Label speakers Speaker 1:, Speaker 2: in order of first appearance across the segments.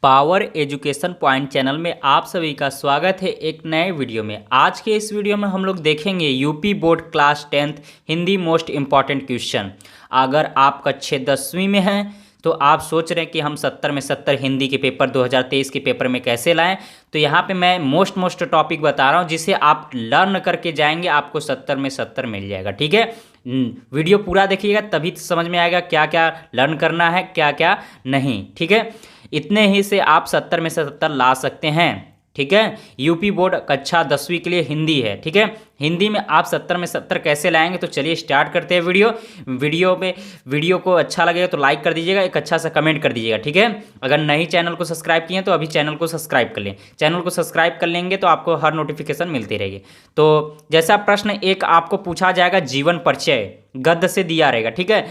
Speaker 1: Power education point channel में आप सभी का स्वागत है एक नए वीडियो में। आज के इस वीडियो में हम लोग देखेंगे UP board class 10th Hindi most important question. अगर आप कक्षा 10वीं में हैं तो आप सोच रहे हैं कि हम 70 में 70 हिंदी के पेपर 2023 के पेपर में कैसे लाएं, तो यहाँ पे मैं मोस्ट टॉपिक बता रहा हूँ जिसे आप लर्न करके जाएंगे, आपको 70 में 70 मिल जाएगा। ठीक है, वीडियो पूरा देखिएगा तभी समझ में आएगा क्या क्या लर्न करना है क्या क्या नहीं। ठीक है, इतने ही से आप 70 में से 70 ला सकते हैं। ठीक है, यूपी बोर्ड कक्षा 10वीं के लिए हिंदी है। ठीक है, हिंदी में आप 70 में 70 कैसे लाएंगे, तो चलिए स्टार्ट करते हैं वीडियो को अच्छा लगेगा तो लाइक कर दीजिएगा, एक अच्छा सा कमेंट कर दीजिएगा। ठीक है, अगर नहीं चैनल को सब्सक्राइब किए तो अभी चैनल को सब्सक्राइब कर लें। चैनल को सब्सक्राइब कर लेंगे तो आपको हर नोटिफिकेशन मिलती रहेगी। तो जैसा प्रश्न एक आपको पूछा जाएगा, जीवन परिचय गद्य से दिया रहेगा। ठीक है,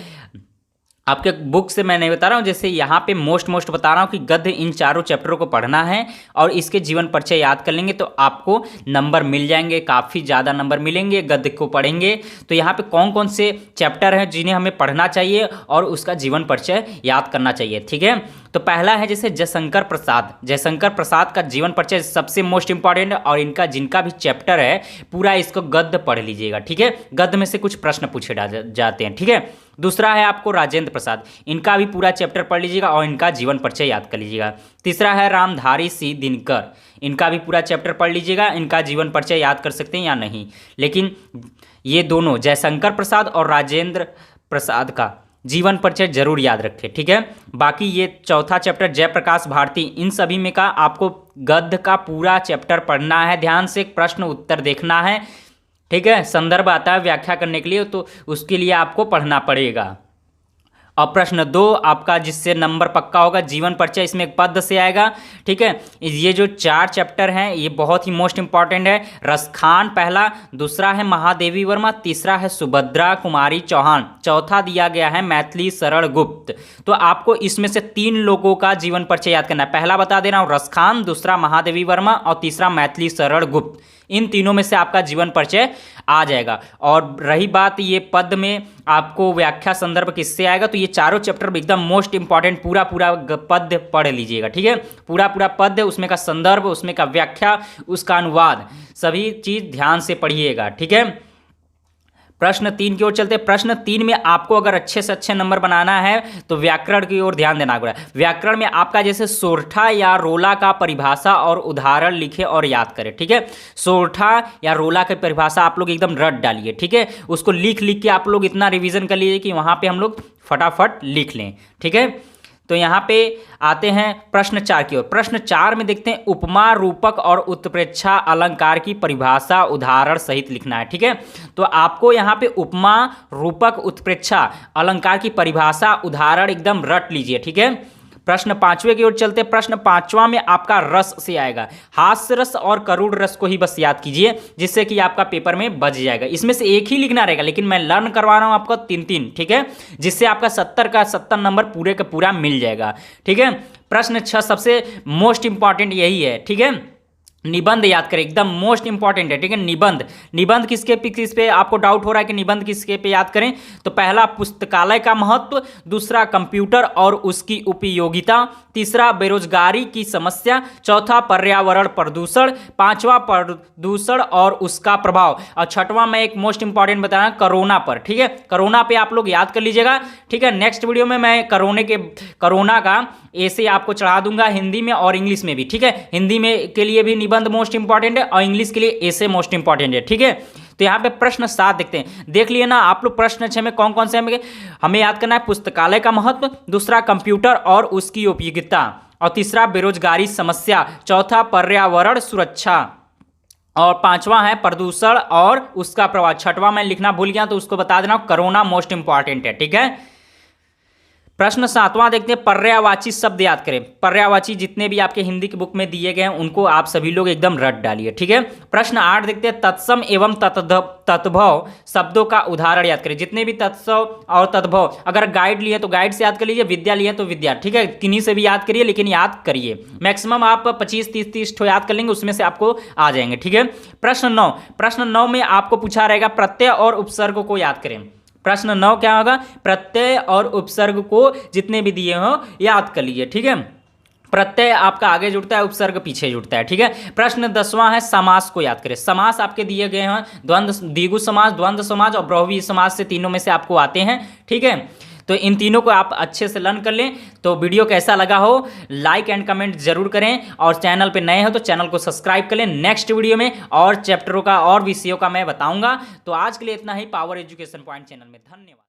Speaker 1: आपके बुक से मैं नहीं बता रहा हूँ, जैसे यहाँ पे मोस्ट बता रहा हूँ कि गद्य इन चारों चैप्टरों को पढ़ना है और इसके जीवन परिचय याद कर लेंगे तो आपको नंबर मिल जाएंगे, काफ़ी ज़्यादा नंबर मिलेंगे गद्य को पढ़ेंगे। तो यहाँ पे कौन कौन से चैप्टर हैं जिन्हें हमें पढ़ना चाहिए और उसका जीवन परिचय याद करना चाहिए। ठीक है, तो पहला है जैसे जयशंकर प्रसाद का जीवन परिचय सबसे मोस्ट इंपॉर्टेंट, और इनका जिनका भी चैप्टर है पूरा इसको गद्य पढ़ लीजिएगा। ठीक है, गद्य में से कुछ प्रश्न पूछे जाते हैं। ठीक है, दूसरा है आपको राजेंद्र प्रसाद, इनका भी पूरा चैप्टर पढ़ लीजिएगा और इनका जीवन परिचय याद कर लीजिएगा। तीसरा है रामधारी सिंह दिनकर, इनका भी पूरा चैप्टर पढ़ लीजिएगा, इनका जीवन परिचय याद कर सकते हैं या नहीं, लेकिन ये दोनों जयशंकर प्रसाद और राजेंद्र प्रसाद का जीवन परिचय जरूर याद रखें। ठीक है, बाकी ये चौथा चैप्टर जयप्रकाश भारती, इन सभी में का आपको गद्य का पूरा चैप्टर पढ़ना है, ध्यान से प्रश्न उत्तर देखना है। ठीक है, संदर्भ आता है व्याख्या करने के लिए तो उसके लिए आपको पढ़ना पड़ेगा। और प्रश्न 2 आपका जिससे नंबर पक्का होगा जीवन परिचय, इसमें एक पद से आएगा। ठीक है, ये जो 4 चैप्टर हैं ये बहुत ही मोस्ट इंपॉर्टेंट है। रसखान पहला, दूसरा है महादेवी वर्मा, तीसरा है सुभद्रा कुमारी चौहान, चौथा दिया गया है मैथिली शरण गुप्त। तो आपको इसमें से 3 लोगों का जीवन परिचय याद करना है। पहला बता दे रहा हूँ रसखान, दूसरा महादेवी वर्मा और तीसरा मैथिली शरण गुप्त। इन तीनों में से आपका जीवन परिचय आ जाएगा। और रही बात ये पद में आपको व्याख्या संदर्भ किससे आएगा, तो ये चारों चैप्टर एकदम मोस्ट इंपॉर्टेंट, पूरा पद पढ़ लीजिएगा। ठीक है, पूरा पद, उसमें का संदर्भ, उसमें का व्याख्या, उसका अनुवाद, सभी चीज ध्यान से पढ़िएगा। ठीक है, प्रश्न 3 की ओर चलते हैं। प्रश्न 3 में आपको अगर अच्छे से अच्छे नंबर बनाना है तो व्याकरण की ओर ध्यान देना होगा। व्याकरण में आपका जैसे सोरठा या रोला का परिभाषा और उदाहरण लिखे और याद करें। ठीक है, सोरठा या रोला की परिभाषा आप लोग एकदम रट डालिए। ठीक है, उसको लिख के आप लोग इतना रिवीजन कर लीजिए कि वहां पे हम लोग फटाफट लिख लें। ठीक है, तो यहाँ पे आते हैं प्रश्न 4 की ओर। प्रश्न 4 में देखते हैं उपमा, रूपक और उत्प्रेक्षा अलंकार की परिभाषा उदाहरण सहित लिखना है। ठीक है, तो आपको यहाँ पे उपमा, रूपक, उत्प्रेक्षा अलंकार की परिभाषा उदाहरण एकदम रट लीजिए। ठीक है, प्रश्न 5वें की ओर चलते हैं। प्रश्न 5वां में आपका रस से आएगा, हास्य रस और करुण रस को ही बस याद कीजिए जिससे कि आपका पेपर में बच जाएगा। इसमें से एक ही लिखना रहेगा लेकिन मैं लर्न करवा रहा हूं आपको 3-3। ठीक है, जिससे आपका 70 का 70 नंबर पूरे का पूरा मिल जाएगा। ठीक है, प्रश्न 6 सबसे मोस्ट इंपॉर्टेंट यही है। ठीक है, निबंध याद करें, एकदम मोस्ट इंपॉर्टेंट है। ठीक है, निबंध किस पे आपको डाउट हो रहा है कि निबंध किसके पे याद करें, तो पहला पुस्तकालय का महत्व, दूसरा कंप्यूटर और उसकी उपयोगिता, तीसरा बेरोजगारी की समस्या, चौथा पर्यावरण प्रदूषण, पांचवा प्रदूषण और उसका प्रभाव, और छठवां मैं एक मोस्ट इंपॉर्टेंट बता रहा हूं कोरोना पर। ठीक है, कोरोना पे आप लोग याद कर लीजिएगा। ठीक है, नेक्स्ट वीडियो में मैं कोरोना का ऐसे आपको चढ़ा दूंगा हिंदी में और इंग्लिश में भी। ठीक है, हिंदी में के लिए भी निबंध मोस्ट इंपॉर्टेंट है और इंग्लिश के लिए ऐसे मोस्ट इंपॉर्टेंट है। ठीक है, तो यहाँ पे प्रश्न 7 देखते हैं, देख लिए ना आप लोग। प्रश्न 6 में कौन कौन से हमें याद करना है, पुस्तकालय का महत्व, दूसरा कंप्यूटर और उसकी उपयोगिता, और तीसरा बेरोजगारी समस्या, चौथा पर्यावरण सुरक्षा, और पांचवा है प्रदूषण और उसका प्रभाव, छठवां मैं लिखना भूल गया तो उसको बता देना, कोरोना मोस्ट इंपॉर्टेंट है। ठीक है, प्रश्न 7वां देखते हैं, पर्यायवाची शब्द याद करें। पर्यायवाची जितने भी आपके हिंदी की बुक में दिए गए हैं उनको आप सभी लोग एकदम रट डालिए। ठीक है, प्रश्न 8 देखते हैं, तत्सम एवं तद्भव शब्दों का उदाहरण याद करें। जितने भी तत्सम और तद्भव, अगर गाइड लिए तो गाइड से याद कर लीजिए, विद्या लिए तो विद्या। ठीक है, किन्हीं से भी याद करिए लेकिन याद करिए, मैक्सिमम आप 25-30 ठो याद कर लेंगे, उसमें से आपको आ जाएंगे। ठीक है, प्रश्न 9 में आपको पूछा रहेगा प्रत्यय और उपसर्ग को याद करें। प्रश्न 9 क्या होगा, प्रत्यय और उपसर्ग को जितने भी दिए हो याद कर लीजिए। ठीक है, प्रत्यय आपका आगे जुड़ता है, उपसर्ग पीछे जुड़ता है। ठीक है, प्रश्न 10वां है, समास को याद करें। समास आपके दिए गए हैं, द्वंद्व, द्विगु समास, द्वंद्व समास और बहुव्रीहि समास से तीनों में से आपको आते हैं। ठीक है, तो इन तीनों को आप अच्छे से लर्न कर लें। तो वीडियो कैसा लगा हो लाइक एंड कमेंट जरूर करें, और चैनल पे नए हो तो चैनल को सब्सक्राइब कर लें। नेक्स्ट वीडियो में और चैप्टरों का और विषयों का मैं बताऊंगा। तो आज के लिए इतना ही पावर एजुकेशन पॉइंट चैनल में। धन्यवाद।